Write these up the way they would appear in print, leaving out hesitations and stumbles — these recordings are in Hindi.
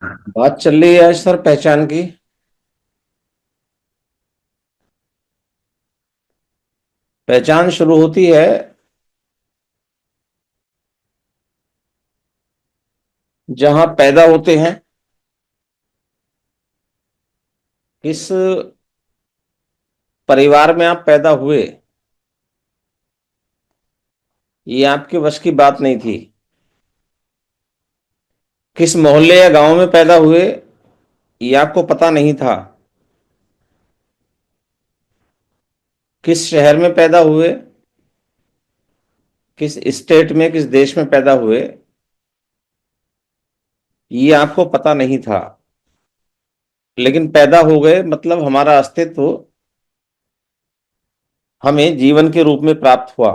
बात चल रही है सर पहचान की। पहचान शुरू होती है जहां पैदा होते हैं। किस परिवार में आप पैदा हुए, ये आपके वश की बात नहीं थी। किस मोहल्ले या गांव में पैदा हुए, ये आपको पता नहीं था। किस शहर में पैदा हुए, किस स्टेट में, किस देश में पैदा हुए, ये आपको पता नहीं था। लेकिन पैदा हो गए मतलब हमारा अस्तित्व हमें जीवन के रूप में प्राप्त हुआ।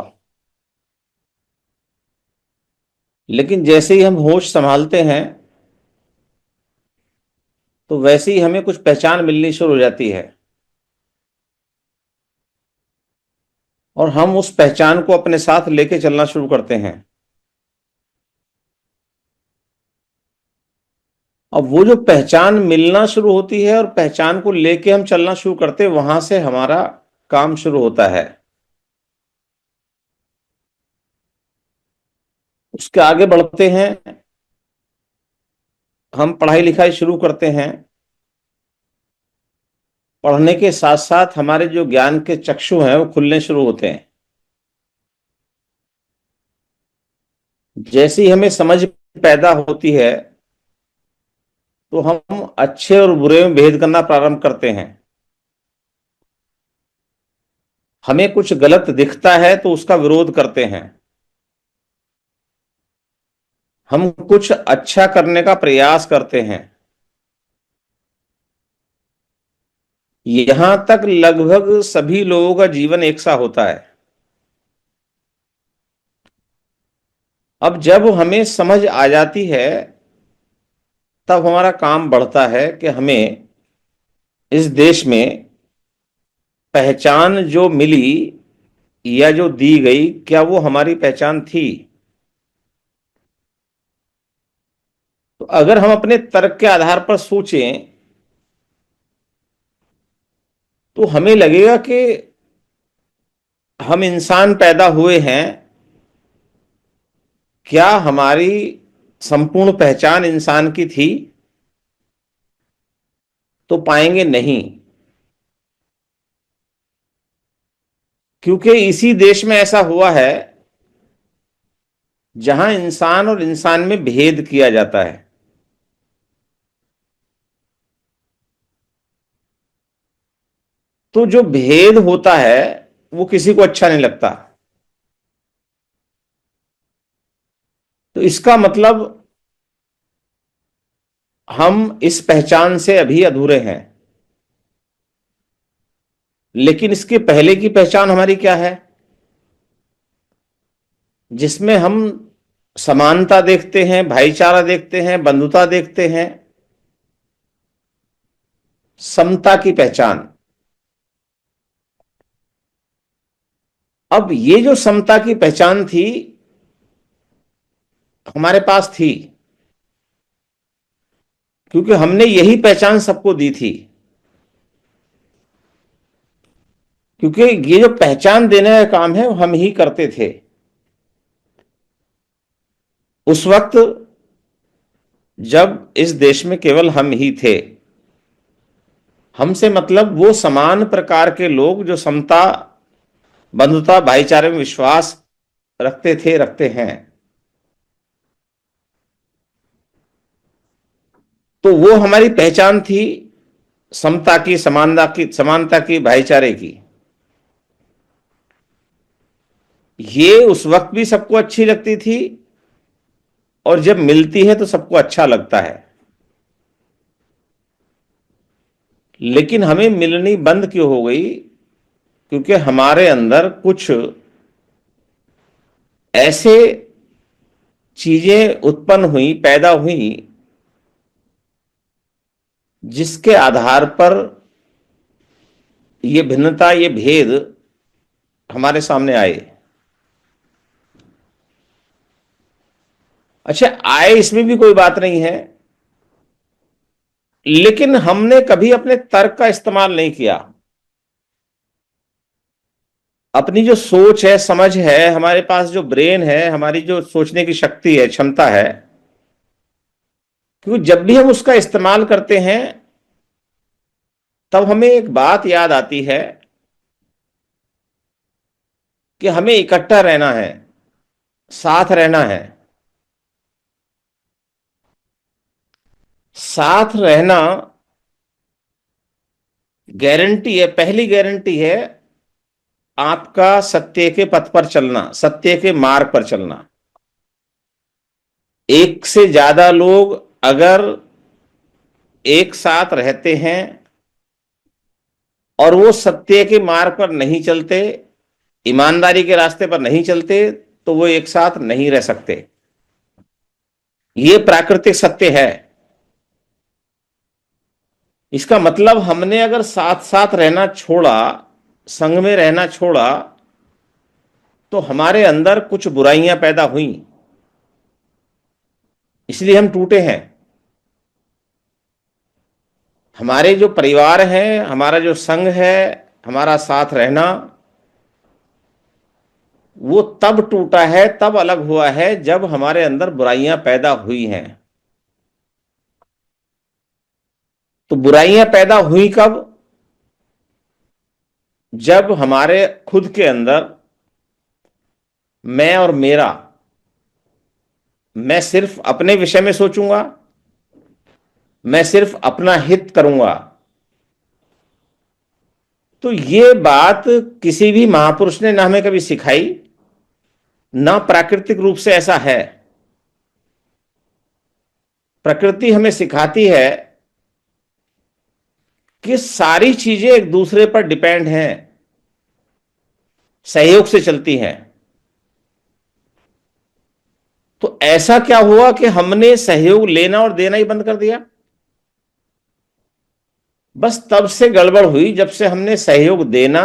लेकिन जैसे ही हम होश संभालते हैं तो वैसे ही हमें कुछ पहचान मिलनी शुरू हो जाती है और हम उस पहचान को अपने साथ लेके चलना शुरू करते हैं। अब वो जो पहचान मिलना शुरू होती है और पहचान को लेके हम चलना शुरू करते हैं, वहां से हमारा काम शुरू होता है। उसके आगे बढ़ते हैं, हम पढ़ाई लिखाई शुरू करते हैं। पढ़ने के साथ साथ हमारे जो ज्ञान के चक्षु हैं वो खुलने शुरू होते हैं। जैसी हमें समझ पैदा होती है तो हम अच्छे और बुरे में भेद करना प्रारंभ करते हैं। हमें कुछ गलत दिखता है तो उसका विरोध करते हैं। हम कुछ अच्छा करने का प्रयास करते हैं। यहां तक लगभग सभी लोगों का जीवन एक सा होता है। अब जब हमें समझ आ जाती है तब हमारा काम बढ़ता है कि हमें इस देश में पहचान जो मिली या जो दी गई, क्या वो हमारी पहचान थी। तो अगर हम अपने तर्क के आधार पर सोचें तो हमें लगेगा कि हम इंसान पैदा हुए हैं, क्या हमारी संपूर्ण पहचान इंसान की थी? तो पाएंगे नहीं। क्योंकि इसी देश में ऐसा हुआ है जहां इंसान और इंसान में भेद किया जाता है। तो जो भेद होता है वो किसी को अच्छा नहीं लगता। तो इसका मतलब हम इस पहचान से अभी अधूरे हैं। लेकिन इसके पहले की पहचान हमारी क्या है, जिसमें हम समानता देखते हैं, भाईचारा देखते हैं, बंधुता देखते हैं, समता की पहचान। अब ये जो समता की पहचान थी हमारे पास थी क्योंकि हमने यही पहचान सबको दी थी। क्योंकि ये जो पहचान देने का काम है वो हम ही करते थे उस वक्त जब इस देश में केवल हम ही थे। हमसे मतलब वो समान प्रकार के लोग जो समता, बंधुता, भाईचारे में विश्वास रखते थे, रखते हैं। तो वो हमारी पहचान थी, समता की, समानता की, भाईचारे की। ये उस वक्त भी सबको अच्छी लगती थी और जब मिलती है तो सबको अच्छा लगता है। लेकिन हमें मिलनी बंद क्यों हो गई? क्योंकि हमारे अंदर कुछ ऐसे चीजें उत्पन्न हुई, पैदा हुई, जिसके आधार पर ये भिन्नता, ये भेद हमारे सामने आए। अच्छा, आए इसमें भी कोई बात नहीं है। लेकिन हमने कभी अपने तर्क का इस्तेमाल नहीं किया। अपनी जो सोच है, समझ है, हमारे पास जो ब्रेन है, हमारी जो सोचने की शक्ति है, क्षमता है, क्योंकि जब भी हम उसका इस्तेमाल करते हैं तब हमें एक बात याद आती है कि हमें इकट्ठा रहना है, साथ रहना है। साथ रहना गारंटी है, पहली गारंटी है आपका सत्य के पथ पर चलना, सत्य के मार्ग पर चलना। एक से ज्यादा लोग अगर एक साथ रहते हैं और वो सत्य के मार्ग पर नहीं चलते, ईमानदारी के रास्ते पर नहीं चलते, तो वो एक साथ नहीं रह सकते। ये प्राकृतिक सत्य है। इसका मतलब हमने अगर साथ साथ रहना छोड़ा, संग में रहना छोड़ा, तो हमारे अंदर कुछ बुराइयां पैदा हुई, इसलिए हम टूटे हैं। हमारे जो परिवार है, हमारा जो संघ है, हमारा साथ रहना, वो तब टूटा है, तब अलग हुआ है जब हमारे अंदर बुराइयां पैदा हुई हैं। तो बुराइयां पैदा हुई कब? जब हमारे खुद के अंदर मैं और मेरा, मैं सिर्फ अपने विषय में सोचूंगा, मैं सिर्फ अपना हित करूंगा। तो ये बात किसी भी महापुरुष ने ना हमें कभी सिखाई, ना प्राकृतिक रूप से ऐसा है। प्रकृति हमें सिखाती है कि सारी चीजें एक दूसरे पर डिपेंड हैं, सहयोग से चलती हैं। तो ऐसा क्या हुआ कि हमने सहयोग लेना और देना ही बंद कर दिया? बस तब से गड़बड़ हुई जब से हमने सहयोग देना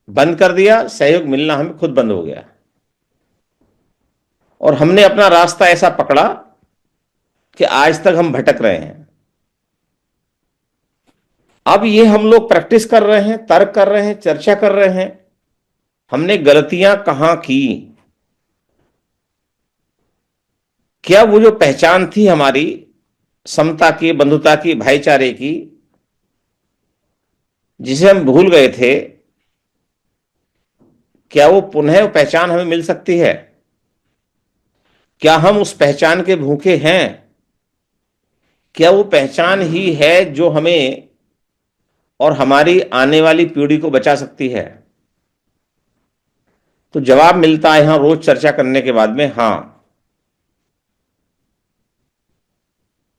बंद कर दिया, सहयोग मिलना हमें खुद बंद हो गया। और हमने अपना रास्ता ऐसा पकड़ा कि आज तक हम भटक रहे हैं। अब ये हम लोग प्रैक्टिस कर रहे हैं, तर्क कर रहे हैं, चर्चा कर रहे हैं, हमने गलतियां कहां की। क्या वो जो पहचान थी हमारी समता की, बंधुता की, भाईचारे की, जिसे हम भूल गए थे, क्या वो पुनः वो पहचान हमें मिल सकती है? क्या हम उस पहचान के भूखे हैं? क्या वो पहचान ही है जो हमें और हमारी आने वाली पीढ़ी को बचा सकती है? तो जवाब मिलता है यहां रोज चर्चा करने के बाद में, हां।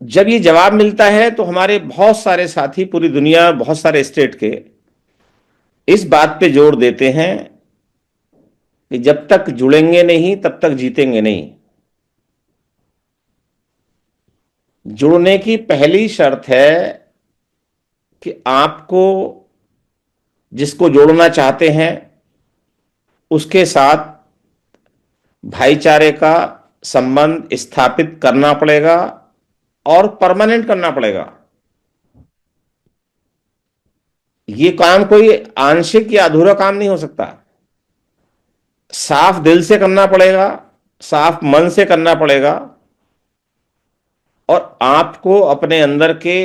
जब ये जवाब मिलता है तो हमारे बहुत सारे साथी, पूरी दुनिया, बहुत सारे स्टेट के इस बात पे जोर देते हैं कि जब तक जुड़ेंगे नहीं तब तक जीतेंगे नहीं। जुड़ने की पहली शर्त है कि आपको जिसको जोड़ना चाहते हैं उसके साथ भाईचारे का संबंध स्थापित करना पड़ेगा और परमानेंट करना पड़ेगा। ये काम कोई आंशिक या अधूरा काम नहीं हो सकता। साफ दिल से करना पड़ेगा, साफ मन से करना पड़ेगा, और आपको अपने अंदर के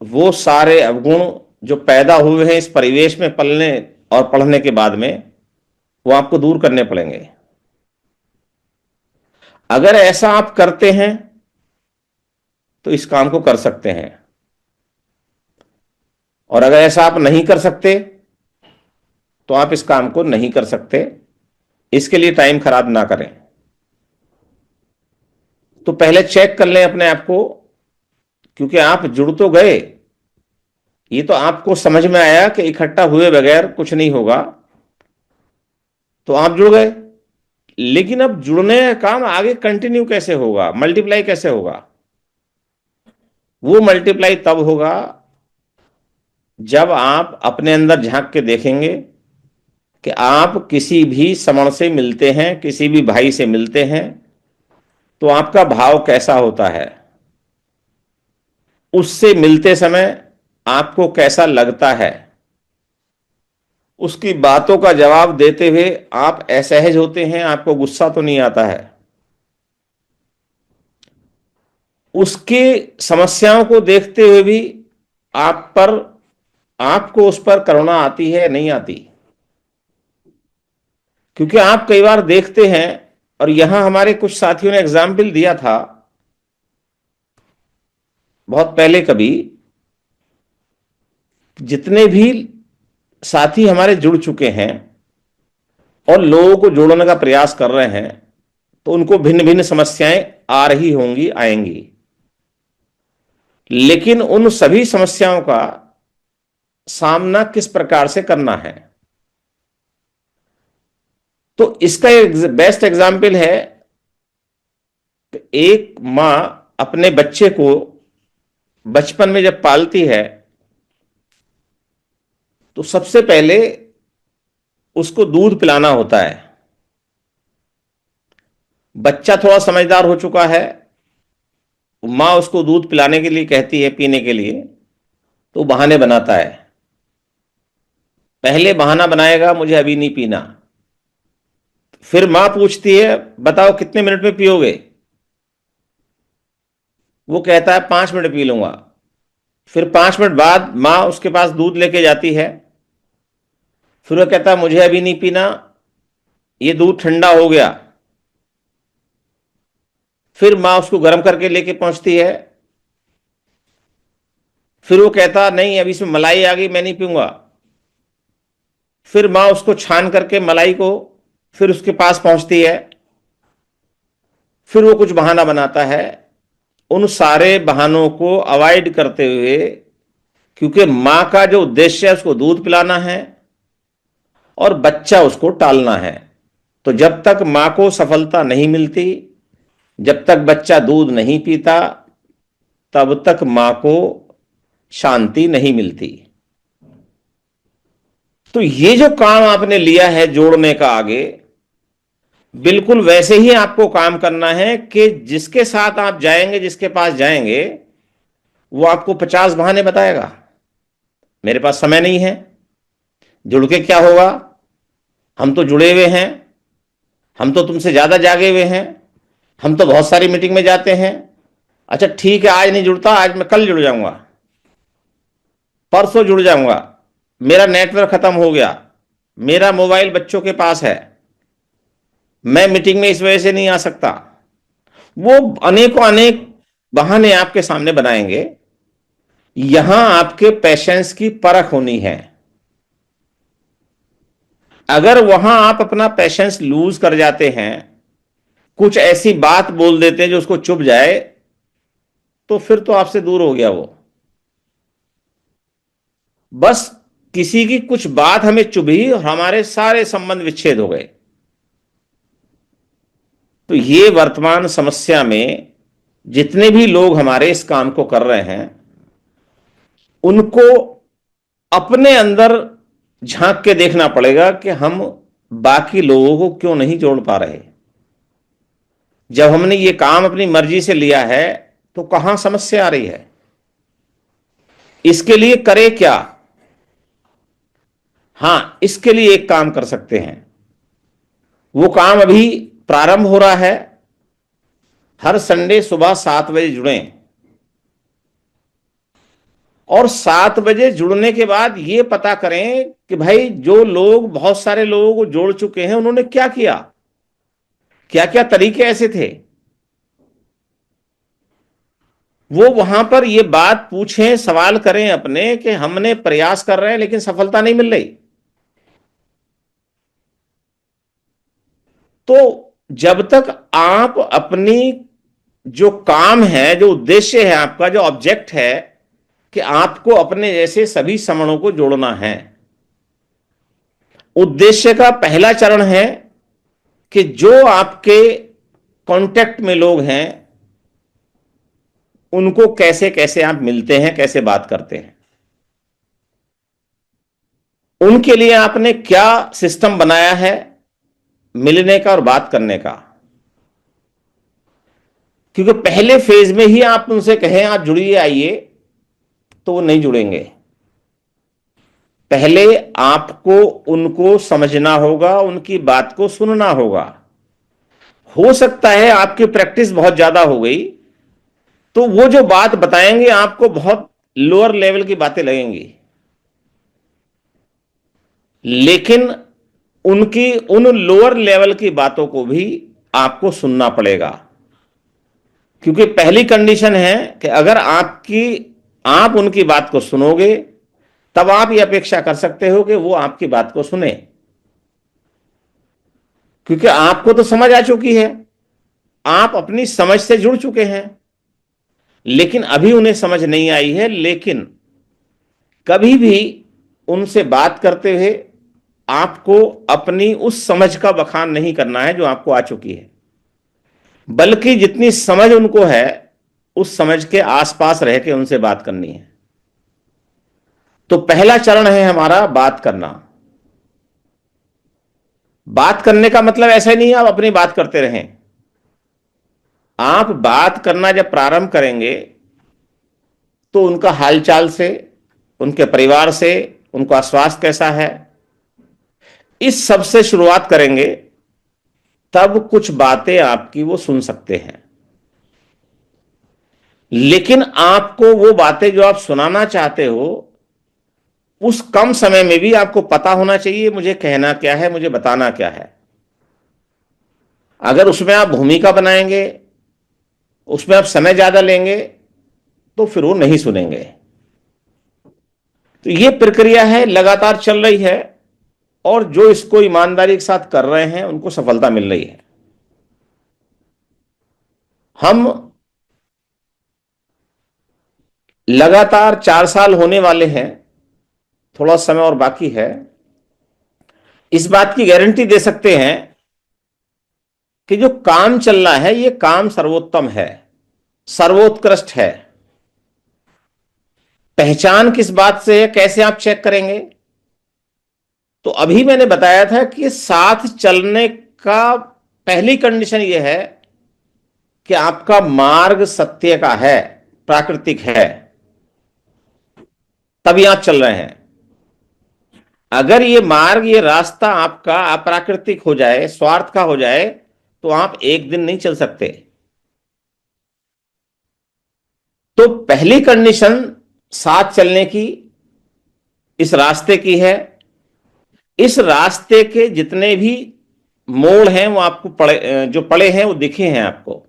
वो सारे अवगुण जो पैदा हुए हैं इस परिवेश में पलने और पढ़ने के बाद में, वो आपको दूर करने पड़ेंगे। अगर ऐसा आप करते हैं तो इस काम को कर सकते हैं, और अगर ऐसा आप नहीं कर सकते तो आप इस काम को नहीं कर सकते। इसके लिए टाइम खराब ना करें। तो पहले चेक कर लें अपने आप को, क्योंकि आप जुड़ तो गए, ये तो आपको समझ में आया कि इकट्ठा हुए बगैर कुछ नहीं होगा, तो आप जुड़ गए। लेकिन अब जुड़ने का काम आगे कंटिन्यू कैसे होगा, मल्टीप्लाई कैसे होगा? वो मल्टीप्लाई तब होगा जब आप अपने अंदर झांक के देखेंगे कि आप किसी भी समण से मिलते हैं, किसी भी भाई से मिलते हैं, तो आपका भाव कैसा होता है। उससे मिलते समय आपको कैसा लगता है, उसकी बातों का जवाब देते हुए आप असहज होते हैं, आपको गुस्सा तो नहीं आता है, उसकी समस्याओं को देखते हुए भी आप पर आपको उस पर करुणा आती है, नहीं आती? क्योंकि आप कई बार देखते हैं, और यहां हमारे कुछ साथियों ने एग्जाम्पल दिया था बहुत पहले कभी, जितने भी साथी हमारे जुड़ चुके हैं और लोगों को जोड़ने का प्रयास कर रहे हैं, तो उनको भिन्न भिन्न समस्याएं आ रही होंगी, आएंगी, लेकिन उन सभी समस्याओं का सामना किस प्रकार से करना है, तो इसका एक बेस्ट एग्जाम्पल है कि एक मां अपने बच्चे को बचपन में जब पालती है तो सबसे पहले उसको दूध पिलाना होता है। बच्चा थोड़ा समझदार हो चुका है, मां उसको दूध पिलाने के लिए कहती है, पीने के लिए, तो बहाने बनाता है। पहले बहाना बनाएगा, मुझे अभी नहीं पीना। फिर मां पूछती है, बताओ कितने मिनट में पियोगे? वो कहता है 5 मिनट पी लूंगा। फिर 5 मिनट बाद मां उसके पास दूध लेके जाती है, फिर वो कहता है मुझे अभी नहीं पीना, ये दूध ठंडा हो गया। फिर मां उसको गर्म करके लेके पहुंचती है, फिर वो कहता नहीं अभी इसमें मलाई आ गई, मैं नहीं पीऊंगा। फिर मां उसको छान करके मलाई को फिर उसके पास पहुंचती है, फिर वो कुछ बहाना बनाता है। उन सारे बहानों को अवॉइड करते हुए, क्योंकि मां का जो उद्देश्य है उसको दूध पिलाना है और बच्चा उसको टालना है, तो जब तक मां को सफलता नहीं मिलती, जब तक बच्चा दूध नहीं पीता, तब तक मां को शांति नहीं मिलती। तो ये जो काम आपने लिया है जोड़ने का, आगे बिल्कुल वैसे ही आपको काम करना है कि जिसके साथ आप जाएंगे, जिसके पास जाएंगे, वो आपको 50 बहाने बताएगा, मेरे पास समय नहीं है, जुड़ के क्या होगा, हम तो जुड़े हुए हैं, हम तो तुमसे ज्यादा जागे हुए हैं, हम तो बहुत सारी मीटिंग में जाते हैं। अच्छा ठीक है, आज नहीं जुड़ता, आज मैं कल जुड़ जाऊंगा, परसों जुड़ जाऊंगा, मेरा नेटवर्क खत्म हो गया, मेरा मोबाइल बच्चों के पास है, मैं मीटिंग में इस वजह से नहीं आ सकता। वो अनेकों अनेक बहाने आपके सामने बनाएंगे। यहां आपके पेशेंस की परख होनी है। अगर वहां आप अपना पेशेंस लूज कर जाते हैं, कुछ ऐसी बात बोल देते हैं जो उसको चुभ जाए, तो फिर तो आपसे दूर हो गया वो। बस किसी की कुछ बात हमें चुभी और हमारे सारे संबंध विच्छेद हो गए। तो ये वर्तमान समस्या में जितने भी लोग हमारे इस काम को कर रहे हैं, उनको अपने अंदर झांक के देखना पड़ेगा कि हम बाकी लोगों को क्यों नहीं जोड़ पा रहे। जब हमने ये काम अपनी मर्जी से लिया है, तो कहां समस्या आ रही है, इसके लिए करे क्या? हां, इसके लिए एक काम कर सकते हैं। वो काम अभी प्रारंभ हो रहा है। हर संडे सुबह 7 बजे जुड़ें, और 7 बजे जुड़ने के बाद ये पता करें कि भाई जो लोग, बहुत सारे लोगों को जोड़ चुके हैं, उन्होंने क्या किया, क्या क्या तरीके ऐसे थे। वो वहां पर ये बात पूछें, सवाल करें अपने कि हमने प्रयास कर रहे हैं लेकिन सफलता नहीं मिल रही। तो जब तक आप अपनी जो काम है, जो उद्देश्य है आपका, जो ऑब्जेक्ट है कि आपको अपने जैसे सभी समणों को जोड़ना है, उद्देश्य का पहला चरण है कि जो आपके कांटेक्ट में लोग हैं, उनको कैसे कैसे आप मिलते हैं, कैसे बात करते हैं, उनके लिए आपने क्या सिस्टम बनाया है मिलने का और बात करने का। क्योंकि पहले फेज में ही आप उनसे कहें आप जुड़िए, आइए, तो वो नहीं जुड़ेंगे। पहले आपको उनको समझना होगा, उनकी बात को सुनना होगा। हो सकता है आपकी प्रैक्टिस बहुत ज्यादा हो गई तो वो जो बात बताएंगे आपको बहुत लोअर लेवल की बातें लगेंगी, लेकिन उनकी उन लोअर लेवल की बातों को भी आपको सुनना पड़ेगा। क्योंकि पहली कंडीशन है कि अगर आप उनकी बात को सुनोगे तब आप ये अपेक्षा कर सकते हो कि वो आपकी बात को सुने, क्योंकि आपको तो समझ आ चुकी है, आप अपनी समझ से जुड़ चुके हैं। लेकिन अभी उन्हें समझ नहीं आई है। लेकिन कभी भी उनसे बात करते हुए आपको अपनी उस समझ का बखान नहीं करना है जो आपको आ चुकी है, बल्कि जितनी समझ उनको है उस समझ के आसपास रह के उनसे बात करनी है। तो पहला चरण है हमारा बात करना। बात करने का मतलब ऐसा नहीं है आप अपनी बात करते रहें। आप बात करना जब प्रारंभ करेंगे तो उनका हालचाल से, उनके परिवार से, उनका स्वास्थ्य कैसा है, इस सब से शुरुआत करेंगे, तब कुछ बातें आपकी वो सुन सकते हैं। लेकिन आपको वो बातें जो आप सुनाना चाहते हो उस कम समय में भी आपको पता होना चाहिए मुझे कहना क्या है, मुझे बताना क्या है। अगर उसमें आप भूमिका बनाएंगे, उसमें आप समय ज्यादा लेंगे, तो फिर वो नहीं सुनेंगे। तो ये प्रक्रिया है, लगातार चल रही है, और जो इसको ईमानदारी के साथ कर रहे हैं उनको सफलता मिल रही है। हम लगातार 4 साल होने वाले हैं, थोड़ा समय और बाकी है। इस बात की गारंटी दे सकते हैं कि जो काम चल रहा है ये काम सर्वोत्तम है, सर्वोत्कृष्ट है। पहचान किस बात से है, कैसे आप चेक करेंगे? तो अभी मैंने बताया था कि साथ चलने का पहली कंडीशन यह है कि आपका मार्ग सत्य का है, प्राकृतिक है, तभी आप चल रहे हैं। अगर ये मार्ग, ये रास्ता आपका अप्राकृतिक हो जाए, स्वार्थ का हो जाए, तो आप एक दिन नहीं चल सकते। तो पहली कंडीशन साथ चलने की इस रास्ते की है। इस रास्ते के जितने भी मोड़ हैं वो आपको जो पड़े हैं वो दिखे हैं आपको।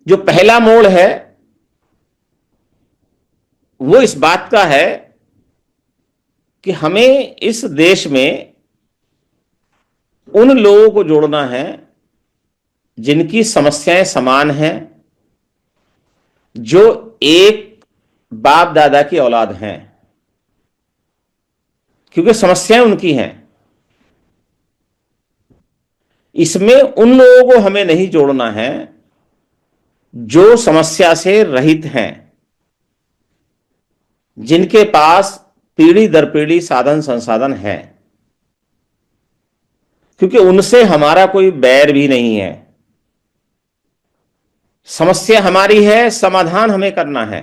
जो पहला मोड़ है वो इस बात का है कि हमें इस देश में उन लोगों को जोड़ना है जिनकी समस्याएं समान हैं, जो एक बाप दादा की औलाद हैं, क्योंकि समस्याएं उनकी हैं। इसमें उन लोगों को हमें नहीं जोड़ना है जो समस्या से रहित हैं, जिनके पास पीढ़ी दर पीढ़ी साधन संसाधन है, क्योंकि उनसे हमारा कोई बैर भी नहीं है। समस्या हमारी है, समाधान हमें करना है।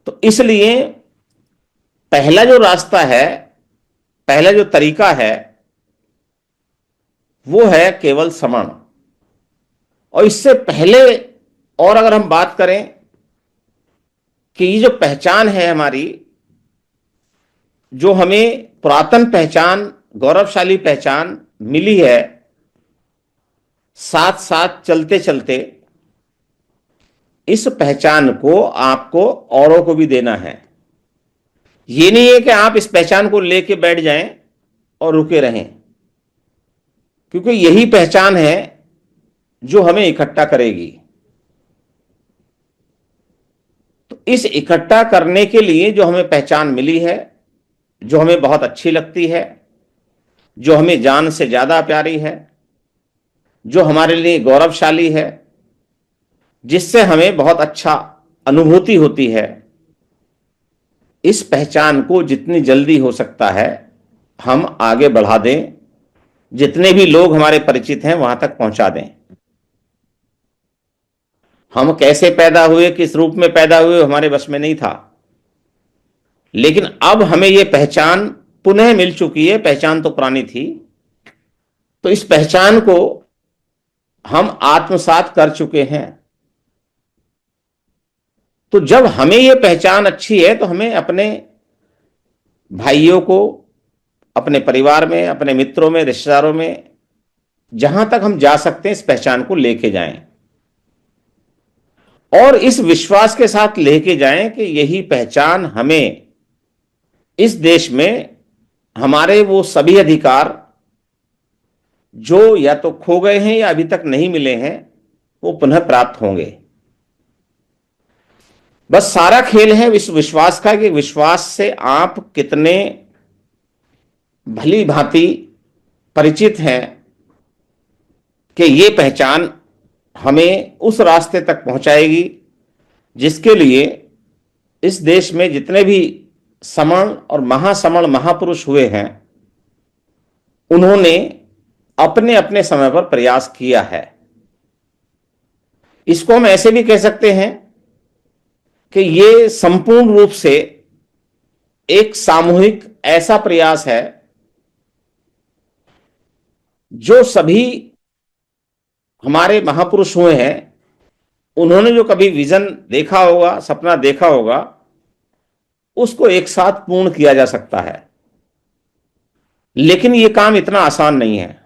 तो इसलिए पहला जो रास्ता है, पहला जो तरीका है, वो है केवल श्रवण। और इससे पहले और अगर हम बात करें कि ये जो पहचान है हमारी, जो हमें पुरातन पहचान, गौरवशाली पहचान मिली है, साथ साथ चलते चलते इस पहचान को आपको औरों को भी देना है। ये नहीं है कि आप इस पहचान को लेके बैठ जाएं और रुके रहें, क्योंकि यही पहचान है जो हमें इकट्ठा करेगी। तो इस इकट्ठा करने के लिए जो हमें पहचान मिली है, जो हमें बहुत अच्छी लगती है, जो हमें जान से ज्यादा प्यारी है, जो हमारे लिए गौरवशाली है, जिससे हमें बहुत अच्छा अनुभूति होती है, इस पहचान को जितनी जल्दी हो सकता है हम आगे बढ़ा दें, जितने भी लोग हमारे परिचित हैं वहां तक पहुंचा दें। हम कैसे पैदा हुए, किस रूप में पैदा हुए, हमारे बस में नहीं था। लेकिन अब हमें यह पहचान पुनः मिल चुकी है। पहचान तो पुरानी थी, तो इस पहचान को हम आत्मसात कर चुके हैं। तो जब हमें यह पहचान अच्छी है तो हमें अपने भाइयों को, अपने परिवार में, अपने मित्रों में, रिश्तेदारों में, जहां तक हम जा सकते हैं इस पहचान को लेके जाएं और इस विश्वास के साथ लेके जाएं कि यही पहचान हमें इस देश में हमारे वो सभी अधिकार जो या तो खो गए हैं या अभी तक नहीं मिले हैं, वो पुनः प्राप्त होंगे। बस सारा खेल है इस विश्वास का कि विश्वास से आप कितने भली भांति परिचित हैं कि ये पहचान हमें उस रास्ते तक पहुंचाएगी जिसके लिए इस देश में जितने भी समण और महासमण महापुरुष हुए हैं, उन्होंने अपने अपने समय पर प्रयास किया है। इसको हम ऐसे भी कह सकते हैं कि ये संपूर्ण रूप से एक सामूहिक ऐसा प्रयास है जो सभी हमारे महापुरुष हुए हैं, उन्होंने जो कभी विजन देखा होगा, सपना देखा होगा, उसको एक साथ पूर्ण किया जा सकता है। लेकिन यह काम इतना आसान नहीं है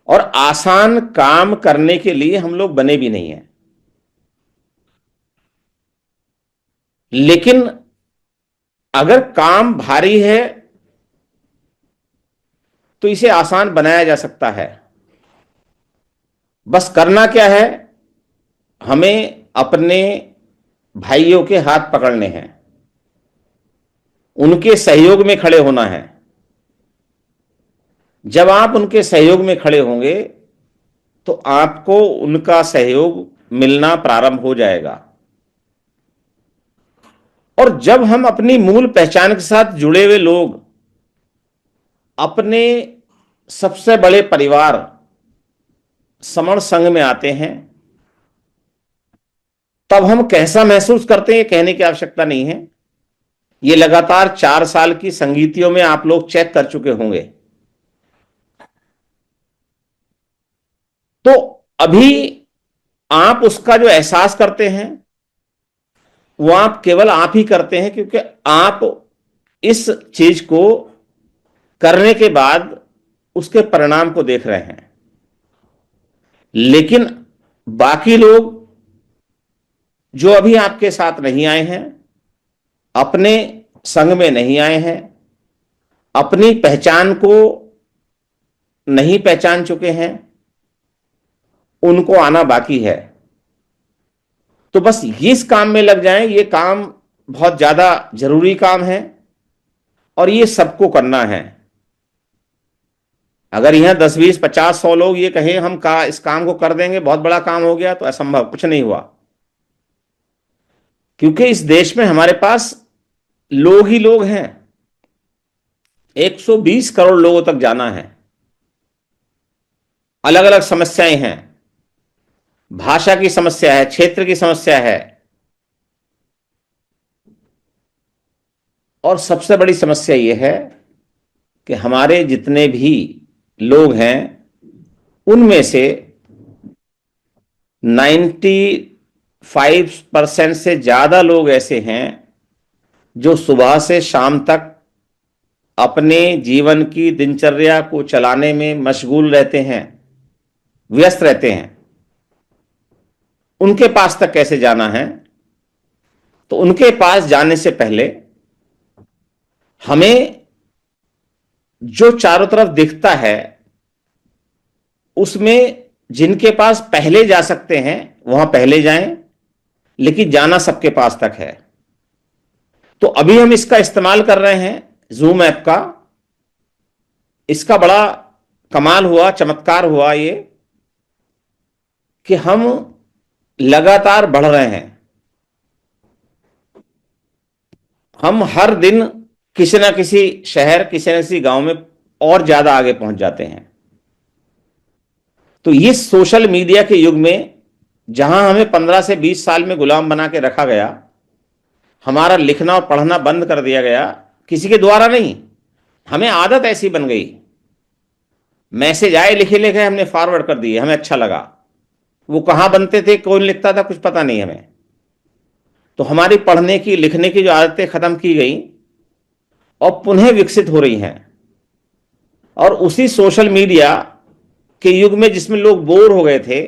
और आसान काम करने के लिए हम लोग बने भी नहीं हैं। लेकिन अगर काम भारी है तो इसे आसान बनाया जा सकता है। बस करना क्या है, हमें अपने भाइयों के हाथ पकड़ने हैं, उनके सहयोग में खड़े होना है। जब आप उनके सहयोग में खड़े होंगे तो आपको उनका सहयोग मिलना प्रारंभ हो जाएगा। और जब हम अपनी मूल पहचान के साथ जुड़े हुए लोग अपने सबसे बड़े परिवार समण संघ में आते हैं, तब हम कैसा महसूस करते हैं कहने की आवश्यकता नहीं है। ये लगातार 4 साल की संगीतियों में आप लोग चेक कर चुके होंगे। तो अभी आप उसका जो एहसास करते हैं वो आप केवल आप ही करते हैं, क्योंकि आप इस चीज को करने के बाद उसके परिणाम को देख रहे हैं। लेकिन बाकी लोग जो अभी आपके साथ नहीं आए हैं, अपने संग में नहीं आए हैं, अपनी पहचान को नहीं पहचान चुके हैं, उनको आना बाकी है। तो बस इस काम में लग जाएं। ये काम बहुत ज्यादा जरूरी काम है और ये सबको करना है। अगर यहां 10, 20, 50, 100 लोग ये कहें हम इस काम को कर देंगे, बहुत बड़ा काम हो गया, तो असंभव, कुछ नहीं हुआ। क्योंकि इस देश में हमारे पास लोग ही लोग हैं। 120 करोड़ लोगों तक जाना है। अलग अलग समस्याएं हैं, भाषा की समस्या है, क्षेत्र की समस्या है, और सबसे बड़ी समस्या यह है कि हमारे जितने भी लोग हैं उनमें से 95% से ज्यादा लोग ऐसे हैं जो सुबह से शाम तक अपने जीवन की दिनचर्या को चलाने में मशगूल रहते हैं, व्यस्त रहते हैं। उनके पास तक कैसे जाना है? तो उनके पास जाने से पहले हमें जो चारों तरफ दिखता है उसमें जिनके पास पहले जा सकते हैं वहां पहले जाएं, लेकिन जाना सबके पास तक है। तो अभी हम इसका इस्तेमाल कर रहे हैं, जूम ऐप का। इसका बड़ा कमाल हुआ, चमत्कार हुआ ये कि हम लगातार बढ़ रहे हैं। हम हर दिन किसी ना किसी शहर, किसी न किसी गांव में और ज्यादा आगे पहुंच जाते हैं। तो ये सोशल मीडिया के युग में जहां हमें 15 से 20 साल में गुलाम बना के रखा गया, हमारा लिखना और पढ़ना बंद कर दिया गया, किसी के द्वारा नहीं, हमें आदत ऐसी बन गई, मैसेज आए लिखे लिखे हमने फॉरवर्ड कर दिए, हमें अच्छा लगा, वो कहां बनते थे, कौन लिखता था, कुछ पता नहीं हमें। तो हमारी पढ़ने की लिखने की जो आदतें खत्म की गई और पुनः विकसित हो रही हैं। और उसी सोशल मीडिया के युग में जिसमें लोग बोर हो गए थे,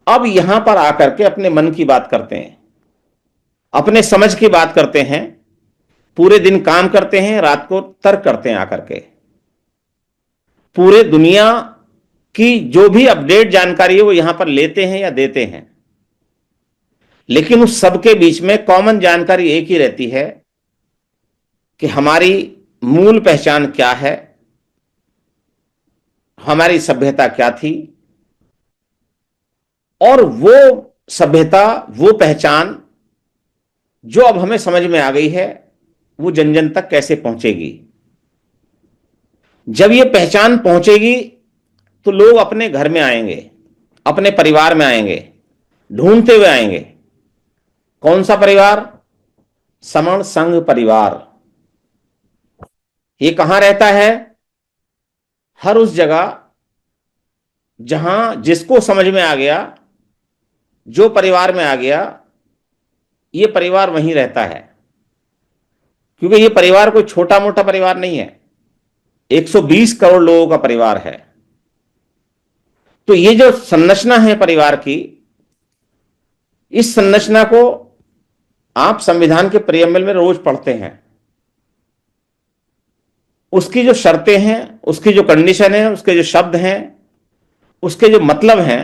अब यहां पर आकर के अपने मन की बात करते हैं, अपने समझ की बात करते हैं, पूरे दिन काम करते हैं, रात को तर्क करते हैं आकर के। पूरे दुनिया की जो भी अपडेट जानकारी है वो यहां पर लेते हैं या देते हैं, लेकिन उस सबके बीच में कॉमन जानकारी एक ही रहती है कि हमारी मूल पहचान क्या है, हमारी सभ्यता क्या थी, और वो सभ्यता, वो पहचान जो अब हमें समझ में आ गई है, वो जन जन तक कैसे पहुंचेगी। जब ये पहचान पहुंचेगी तो लोग अपने घर में आएंगे, अपने परिवार में आएंगे, ढूंढते हुए आएंगे। कौन सा परिवार? समण संघ परिवार। ये कहां रहता है? हर उस जगह जहां जिसको समझ में आ गया, जो परिवार में आ गया, ये परिवार वहीं रहता है। क्योंकि ये परिवार कोई छोटा मोटा परिवार नहीं है, 120 करोड़ लोगों का परिवार है। तो ये जो संरचना है परिवार की, इस संरचना को आप संविधान के प्रियम्बल में रोज पढ़ते हैं। उसकी जो शर्तें हैं, उसकी जो कंडीशन है, उसके जो शब्द हैं, उसके जो मतलब हैं,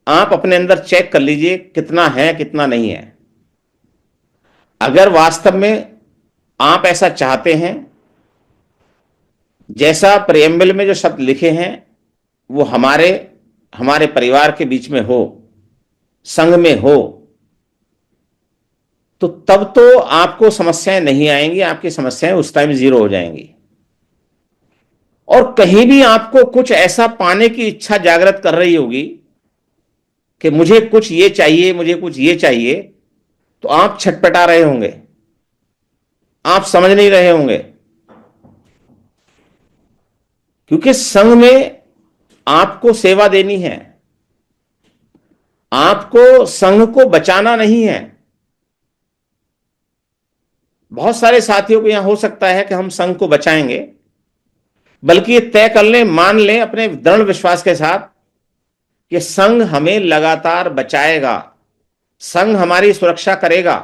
आप अपने अंदर चेक कर लीजिए कितना है कितना नहीं है। अगर वास्तव में आप ऐसा चाहते हैं, जैसा प्रियम्बल में जो शब्द लिखे हैं वो हमारे परिवार के बीच में हो, संघ में हो, तो तब तो आपको समस्याएं नहीं आएंगी, आपकी समस्याएं उस टाइम जीरो हो जाएंगी। और कहीं भी आपको कुछ ऐसा पाने की इच्छा जागृत कर रही होगी कि मुझे कुछ ये चाहिए, मुझे कुछ ये चाहिए, तो आप छटपटा रहे होंगे, आप समझ नहीं रहे होंगे। क्योंकि संघ में आपको सेवा देनी है, आपको संघ को बचाना नहीं है। बहुत सारे साथियों को यहां हो सकता है कि हम संघ को बचाएंगे, बल्कि ये तय कर लें, मान लें अपने दृढ़ विश्वास के साथ कि संघ हमें लगातार बचाएगा, संघ हमारी सुरक्षा करेगा।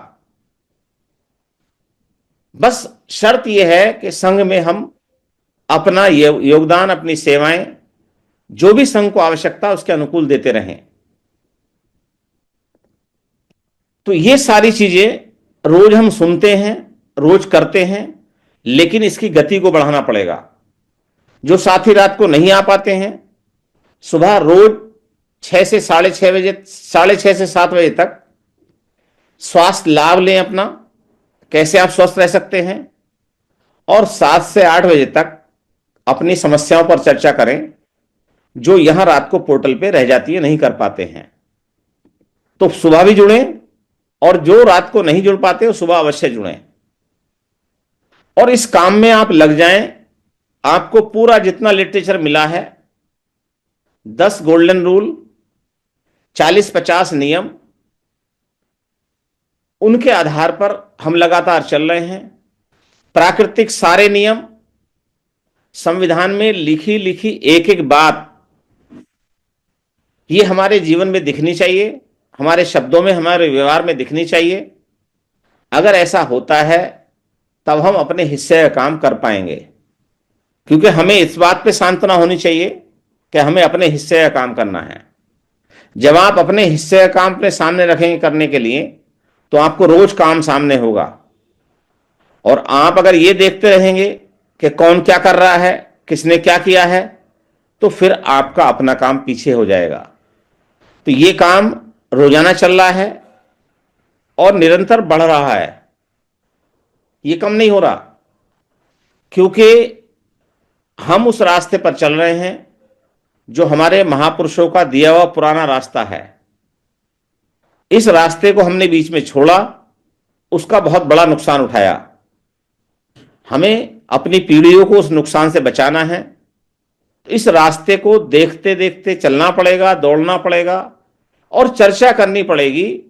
बस शर्त यह है कि संघ में हम अपना योगदान, अपनी सेवाएं, जो भी संघ को आवश्यकता उसके अनुकूल देते रहें। तो ये सारी चीजें रोज हम सुनते हैं, रोज करते हैं, लेकिन इसकी गति को बढ़ाना पड़ेगा। जो साथी रात को नहीं आ पाते हैं, सुबह रोज 6 से 6:30 बजे, 6:30 से 7 बजे तक स्वास्थ्य लाभ लें अपना, कैसे आप स्वस्थ रह सकते हैं, और 7 से 8 बजे तक अपनी समस्याओं पर चर्चा करें, जो यहां रात को पोर्टल पे रह जाती है, नहीं कर पाते हैं। तो सुबह भी जुड़ें, और जो रात को नहीं जुड़ पाते वो सुबह अवश्य जुड़ें, और इस काम में आप लग जाएं। आपको पूरा जितना लिटरेचर मिला है, 10 गोल्डन रूल, 40-50 नियम, उनके आधार पर हम लगातार चल रहे हैं। प्राकृतिक सारे नियम, संविधान में लिखी लिखी एक एक बात, ये हमारे जीवन में दिखनी चाहिए, हमारे शब्दों में, हमारे व्यवहार में दिखनी चाहिए। अगर ऐसा होता है तब हम अपने हिस्से का काम कर पाएंगे। क्योंकि हमें इस बात पे सांत्वना होनी चाहिए कि हमें अपने हिस्से का काम करना है। जब आप अपने हिस्से का काम अपने सामने रखेंगे करने के लिए, तो आपको रोज काम सामने होगा। और आप अगर ये देखते रहेंगे कि कौन क्या कर रहा है, किसने क्या किया है, तो फिर आपका अपना काम पीछे हो जाएगा। तो ये काम रोजाना चल रहा है और निरंतर बढ़ रहा है, ये कम नहीं हो रहा, क्योंकि हम उस रास्ते पर चल रहे हैं जो हमारे महापुरुषों का दिया हुआ पुराना रास्ता है, इस रास्ते को हमने बीच में छोड़ा, उसका बहुत बड़ा नुकसान उठाया। हमें अपनी पीढ़ियों को उस नुकसान से बचाना है। इस रास्ते को देखते देखते चलना पड़ेगा, दौड़ना पड़ेगा और चर्चा करनी पड़ेगी।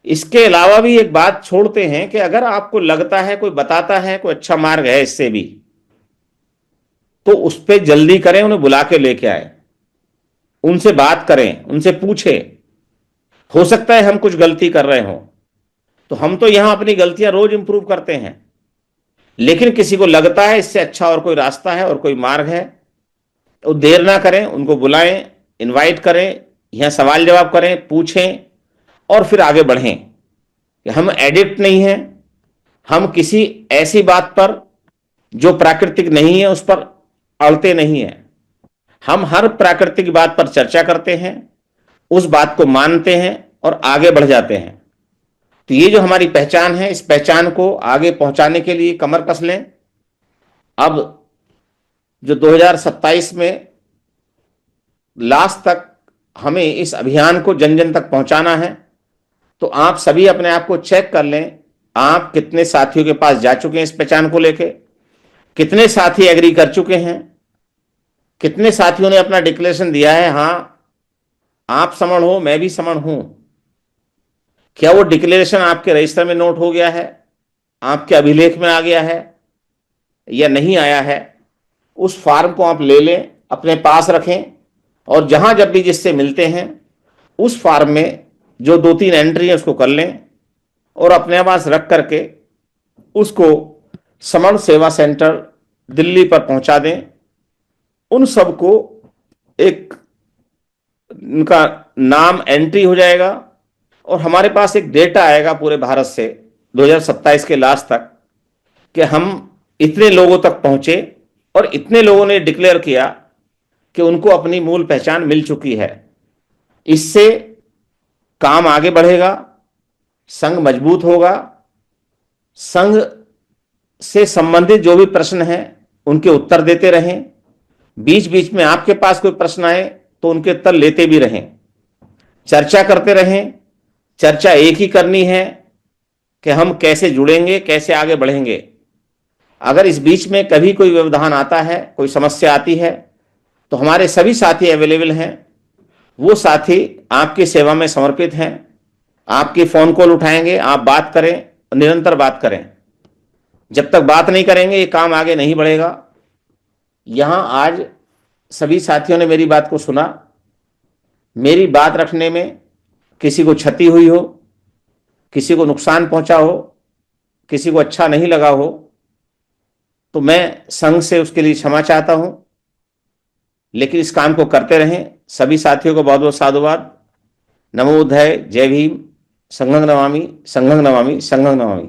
इसके अलावा भी एक बात छोड़ते हैं कि अगर आपको लगता है, कोई बताता है कोई अच्छा मार्ग है इससे भी, तो उस पर जल्दी करें, उन्हें बुला के लेके आए, उनसे बात करें, उनसे पूछें। हो सकता है हम कुछ गलती कर रहे हों, तो हम तो यहां अपनी गलतियां रोज इंप्रूव करते हैं, लेकिन किसी को लगता है इससे अच्छा और कोई रास्ता है और कोई मार्ग है, तो देर ना करें, उनको बुलाएं, इनवाइट करें, यहां सवाल जवाब करें, पूछें और फिर आगे बढ़ें। कि हम एडिक्ट नहीं हैं, हम किसी ऐसी बात पर जो प्राकृतिक नहीं है उस पर अड़ते नहीं हैं। हम हर प्राकृतिक बात पर चर्चा करते हैं, उस बात को मानते हैं और आगे बढ़ जाते हैं। तो ये जो हमारी पहचान है, इस पहचान को आगे पहुंचाने के लिए कमर कस लें। अब जो 2027 में लास्ट तक हमें इस अभियान को जन जन तक पहुंचाना है, तो आप सभी अपने आप को चेक कर लें, आप कितने साथियों के पास जा चुके हैं इस पहचान को लेके, कितने साथी एग्री कर चुके हैं, कितने साथियों ने अपना डिक्लेरेशन दिया है, हाँ आप समण हो, मैं भी समण हूं। क्या वो डिक्लेरेशन आपके रजिस्टर में नोट हो गया है, आपके अभिलेख में आ गया है या नहीं आया है? उस फॉर्म को आप ले लें, अपने पास रखें और जहां जब भी जिससे मिलते हैं उस फॉर्म में जो 2-3 एंट्री है उसको कर लें और अपने पास रख करके उसको समण सेवा सेंटर दिल्ली पर पहुंचा दें। उन सबको एक उनका नाम एंट्री हो जाएगा और हमारे पास एक डेटा आएगा पूरे भारत से 2027 के लास्ट तक कि हम इतने लोगों तक पहुंचे और इतने लोगों ने डिक्लेयर किया कि उनको अपनी मूल पहचान मिल चुकी है। इससे काम आगे बढ़ेगा, संघ मजबूत होगा, संघ से संबंधित जो भी प्रश्न हैं उनके उत्तर देते रहें, बीच बीच में आपके पास कोई प्रश्न आए तो उनके उत्तर लेते भी रहें, चर्चा करते रहें। चर्चा एक ही करनी है कि हम कैसे जुड़ेंगे, कैसे आगे बढ़ेंगे। अगर इस बीच में कभी कोई व्यवधान आता है, कोई समस्या आती है, तो हमारे सभी साथी अवेलेबल हैं। वो साथी आपकी सेवा में समर्पित हैं, आपकी फोन कॉल उठाएंगे, आप बात करें, निरंतर बात करें। जब तक बात नहीं करेंगे ये काम आगे नहीं बढ़ेगा। यहां आज सभी साथियों ने मेरी बात को सुना। मेरी बात रखने में किसी को क्षति हुई हो, किसी को नुकसान पहुंचा हो, किसी को अच्छा नहीं लगा हो, तो मैं संघ से उसके लिए क्षमा चाहता हूं। लेकिन इस काम को करते रहें। सभी साथियों को बहुत बहुत साधुवाद। नमो बुद्धाय, जय भीम, संघं नमामि, संघं नमामि, संघं नमामि।